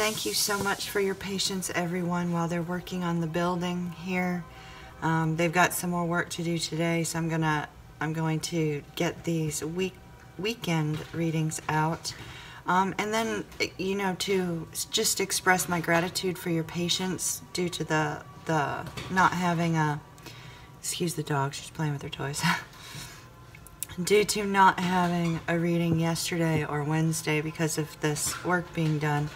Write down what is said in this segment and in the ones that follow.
Thank you so much for your patience, everyone, while they're working on the building here. They've got some more work to do today, so I'm going to get these weekend readings out. And then, you know, to just express my gratitude for your patience due to the not having a, excuse the dog, she's playing with her toys. Due to not having a reading yesterday or Wednesday because of this work being done,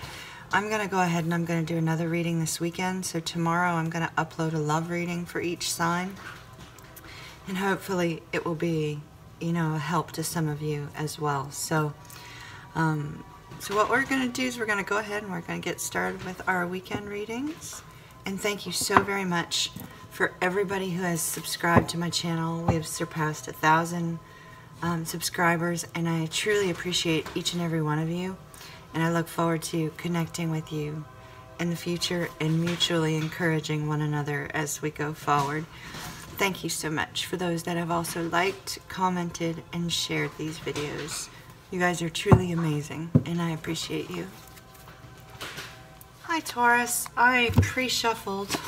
I'm going to go ahead and I'm going to do another reading this weekend. So tomorrow I'm going to upload a love reading for each sign. And hopefully it will be, you know, a help to some of you as well. So what we're going to do is we're going to go ahead and we're going to get started with our weekend readings. And thank you so very much for everybody who has subscribed to my channel. We have surpassed 1,000 subscribers, and I truly appreciate each and every one of you. And I look forward to connecting with you in the future and mutually encouraging one another as we go forward. Thank you so much for those that have also liked, commented, and shared these videos. You guys are truly amazing, and I appreciate you. Hi Taurus, I pre-shuffled,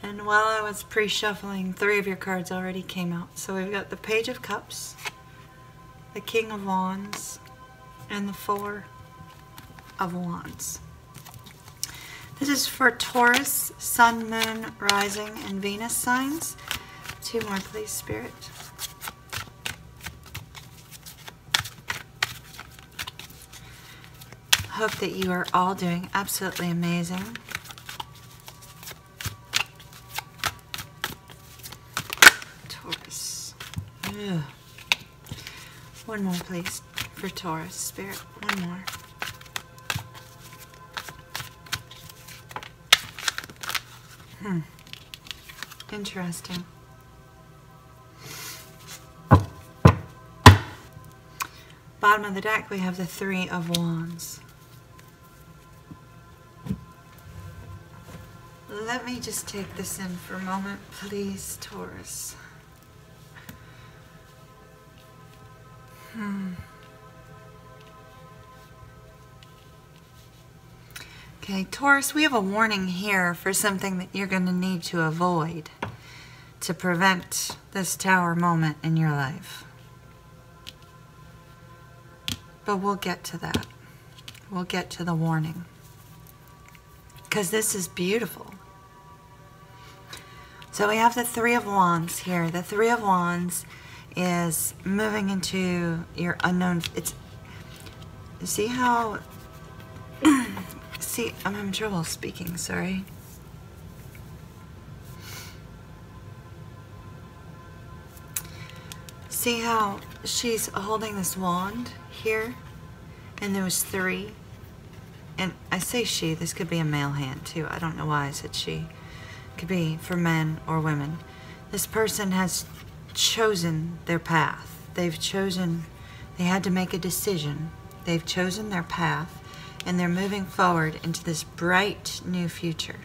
and while I was pre-shuffling, 3 of your cards already came out. So we've got the Page of Cups, the King of Wands, and the 4 of Wands. This is for Taurus, Sun, Moon, Rising, and Venus signs. 2 more, please, Spirit. Hope that you are all doing absolutely amazing. Taurus. Ugh. 1 more, please, for Taurus, Spirit. 1 more. Interesting. Bottom of the deck, we have the 3 of Wands. Let me just take this in for a moment, please, Taurus. Okay, Taurus, we have a warning here for something that you're going to need to avoid to prevent this Tower moment in your life. But we'll get to that. We'll get to the warning. Because this is beautiful. So we have the 3 of Wands here. The 3 of Wands is moving into your unknown. It's, see how... See, I'm having trouble speaking, sorry. See how she's holding this wand here? And there was 3. And I say she, this could be a male hand too. I don't know why I said she. It could be for men or women. This person has chosen their path. They've chosen, they had to make a decision. They've chosen their path. And they're moving forward into this bright new future.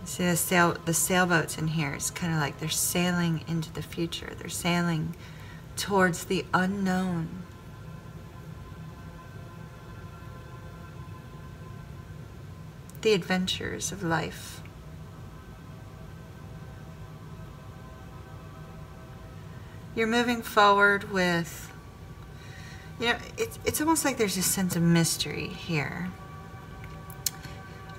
See the sailboats in here. It's kind of like they're sailing into the future. They're sailing towards the unknown. The adventures of life. You're moving forward with, you know, it's almost like there's a sense of mystery here.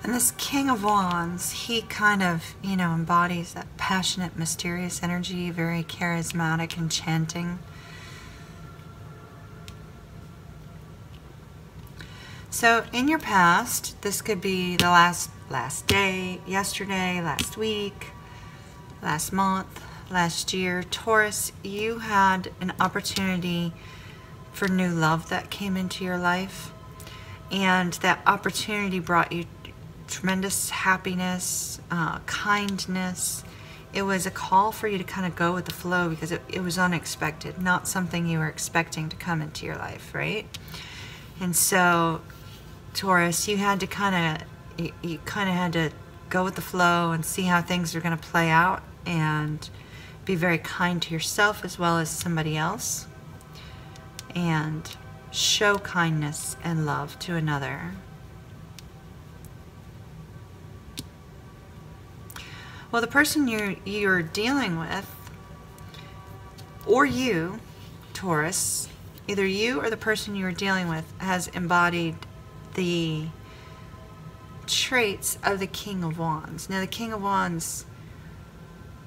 And this King of Wands, he kind of, you know, embodies that passionate, mysterious energy, very charismatic, enchanting. So in your past, this could be the last day, yesterday, last week, last month, last year. Taurus, you had an opportunity for new love that came into your life, and that opportunity brought you tremendous happiness, kindness. It was a call for you to kind of go with the flow because it was unexpected, not something you were expecting to come into your life, right? And so Taurus, you had to you kind of had to go with the flow and see how things are going to play out and be very kind to yourself as well as somebody else, and show kindness and love to another Well, the person you're dealing with, or you, Taurus, either you or the person you are dealing with has embodied the traits of the King of Wands. Now, the King of Wands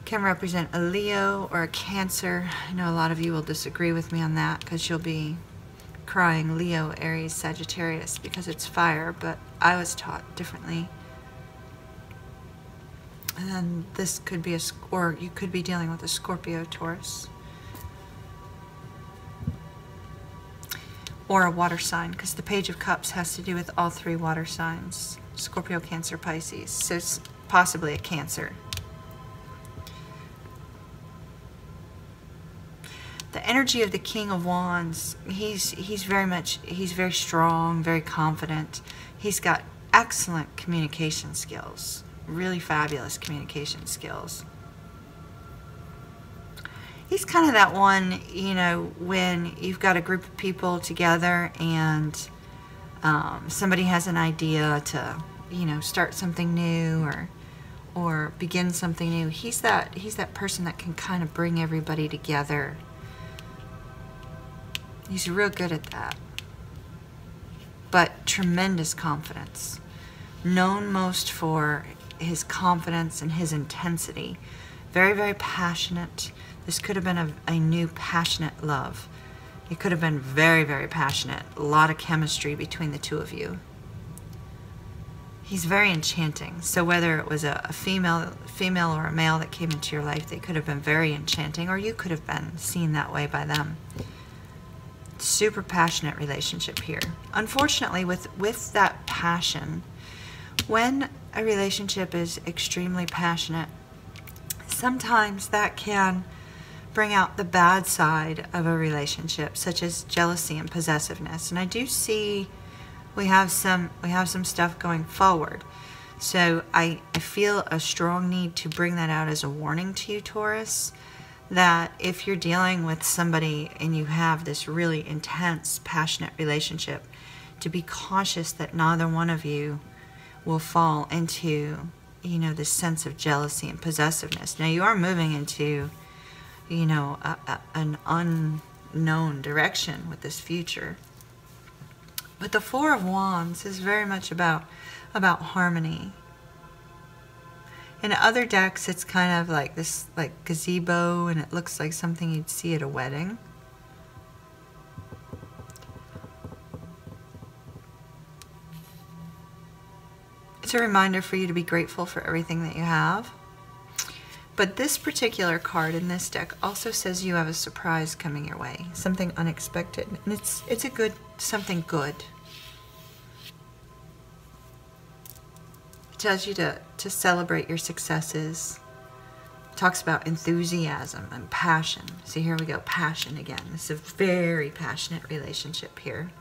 can represent a Leo or a Cancer. I know a lot of you will disagree with me on that because you'll be crying Leo, Aries, Sagittarius because it's fire, but I was taught differently. And then this could be or you could be dealing with a Scorpio, Taurus, or a water sign, because the Page of Cups has to do with all three water signs: Scorpio, Cancer, Pisces. So it's possibly a Cancer. The energy of the King of Wands, he's very strong, very confident. He's got excellent communication skills, really fabulous communication skills. He's kind of that one, you know, when you've got a group of people together and somebody has an idea to, you know, start something new or begin something new. He's that person that can kind of bring everybody together. He's real good at that. But tremendous confidence. Known most for his confidence and his intensity. Very, very passionate. This could have been a new passionate love. It could have been very, very passionate. A lot of chemistry between the two of you. He's very enchanting. So whether it was a female or a male that came into your life, they could have been very enchanting, or you could have been seen that way by them. Super passionate relationship here. Unfortunately, with that passion, when a relationship is extremely passionate, sometimes that can bring out the bad side of a relationship, such as jealousy and possessiveness. And I do see we have some stuff going forward. So I feel a strong need to bring that out as a warning to you, Taurus, that if you're dealing with somebody and you have this really intense, passionate relationship, to be cautious that neither one of you will fall into, you know, this sense of jealousy and possessiveness. Now, you are moving into, you know, an unknown direction with this future. But the Four of Wands is very much about harmony. In other decks, it's kind of like this, like gazebo, and it looks like something you'd see at a wedding. It's a reminder for you to be grateful for everything that you have. But this particular card in this deck also says you have a surprise coming your way, something unexpected, and it's a good, something good. It tells you to celebrate your successes. It talks about enthusiasm and passion. See, here we go, passion again. It's a very passionate relationship here.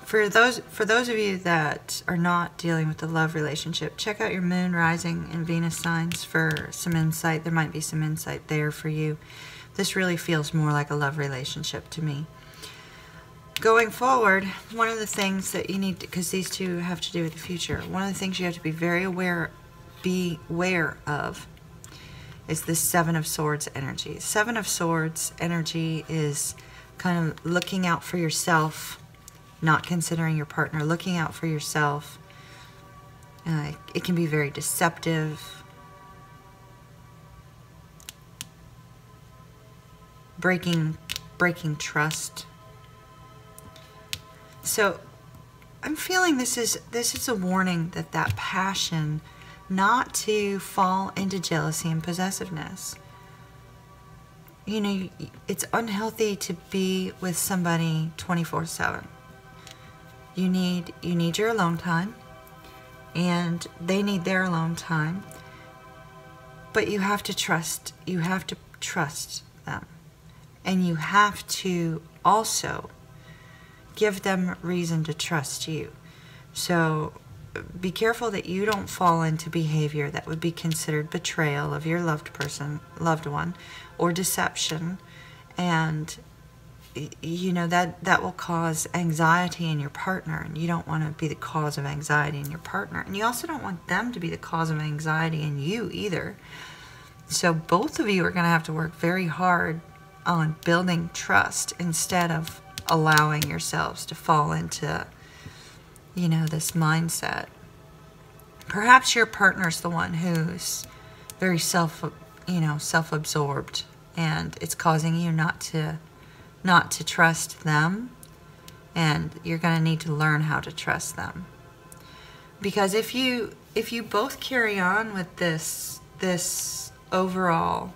For those of you that are not dealing with the love relationship, check out your Moon, Rising, and Venus signs for some insight. There might be some insight there for you. This really feels more like a love relationship to me. Going forward, one of the things that you need, because these two have to do with the future, one of the things you have to be very aware of is the Seven of Swords energy. Seven of Swords energy is kind of looking out for yourself, not considering your partner, looking out for yourself. It can be very deceptive. Breaking trust. So I'm feeling this is a warning that passion, not to fall into jealousy and possessiveness. You know, it's unhealthy to be with somebody 24/7. You need your alone time, and they need their alone time. But you have to trust. You have to trust them, and you have to also give them reason to trust you. So be careful that you don't fall into behavior that would be considered betrayal of your loved one, or deception. And you know, that will cause anxiety in your partner, and you don't want to be the cause of anxiety in your partner, and you also don't want them to be the cause of anxiety in you either. So both of you are going to have to work very hard on building trust instead of allowing yourselves to fall into, you know, this mindset. Perhaps your partner's the one who's very self-absorbed, and it's causing you not to trust them, and you're going to need to learn how to trust them. Because if you both carry on with this overall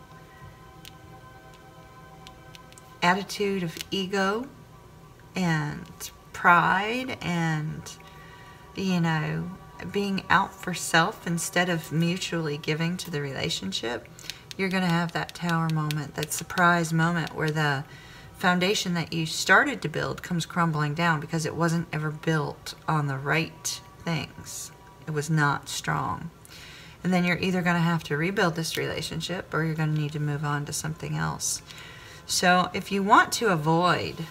attitude of ego and pride and, you know, being out for self instead of mutually giving to the relationship, you're going to have that tower moment, that surprise moment where the foundation that you started to build comes crumbling down because it wasn't ever built on the right things. It was not strong. And then you're either going to have to rebuild this relationship, or you're going to need to move on to something else. So if you want to avoid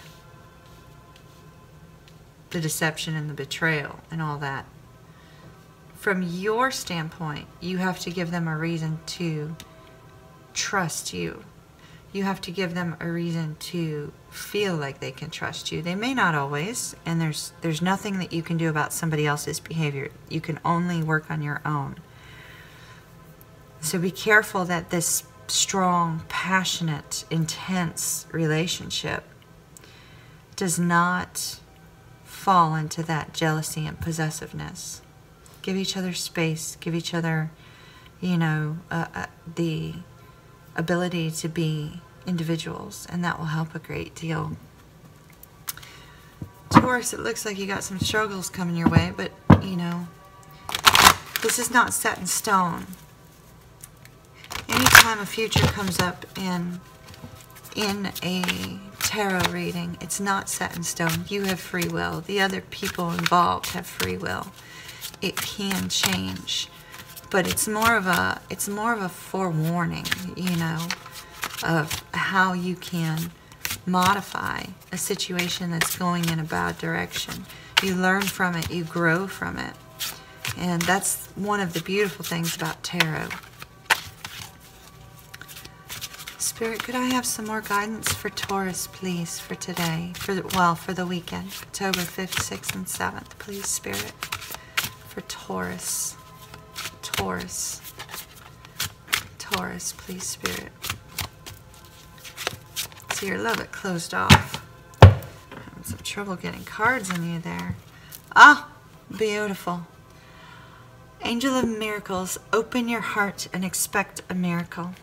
the deception and the betrayal and all that, from your standpoint, you have to give them a reason to trust you. You have to give them a reason to feel like they can trust you. They may not always, and there's nothing that you can do about somebody else's behavior. You can only work on your own. So be careful that this strong, passionate, intense relationship does not fall into that jealousy and possessiveness. Give each other space. Give each other, you know, the ability to be individuals, and that will help a great deal. Taurus, it looks like you got some struggles coming your way, but, you know, this is not set in stone. Anytime a future comes up in a tarot reading, it's not set in stone. You have free will. The other people involved have free will. It can change, but it's more of a forewarning, you know, of how you can modify a situation that's going in a bad direction. You learn from it, you grow from it, and that's one of the beautiful things about tarot. Spirit, could I have some more guidance for Taurus, please, for today, for the weekend, October 5th, 6th, and 7th, please, Spirit, for Taurus. Taurus, please, Spirit. See your love, it closed off. Having some trouble getting cards in you there. Ah, beautiful. Angel of Miracles, open your heart and expect a miracle.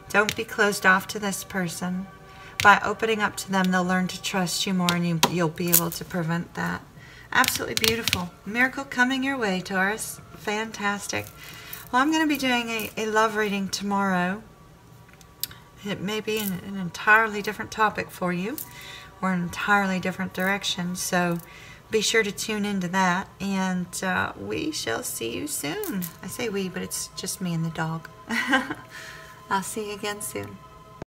Don't be closed off to this person. By opening up to them, they'll learn to trust you more, and you'll be able to prevent that. Absolutely beautiful. Miracle coming your way, Taurus. Fantastic. Well, I'm going to be doing a love reading tomorrow. It may be an entirely different topic for you, or an entirely different direction, so be sure to tune into that, and we shall see you soon. I say we, but it's just me and the dog. I'll see you again soon.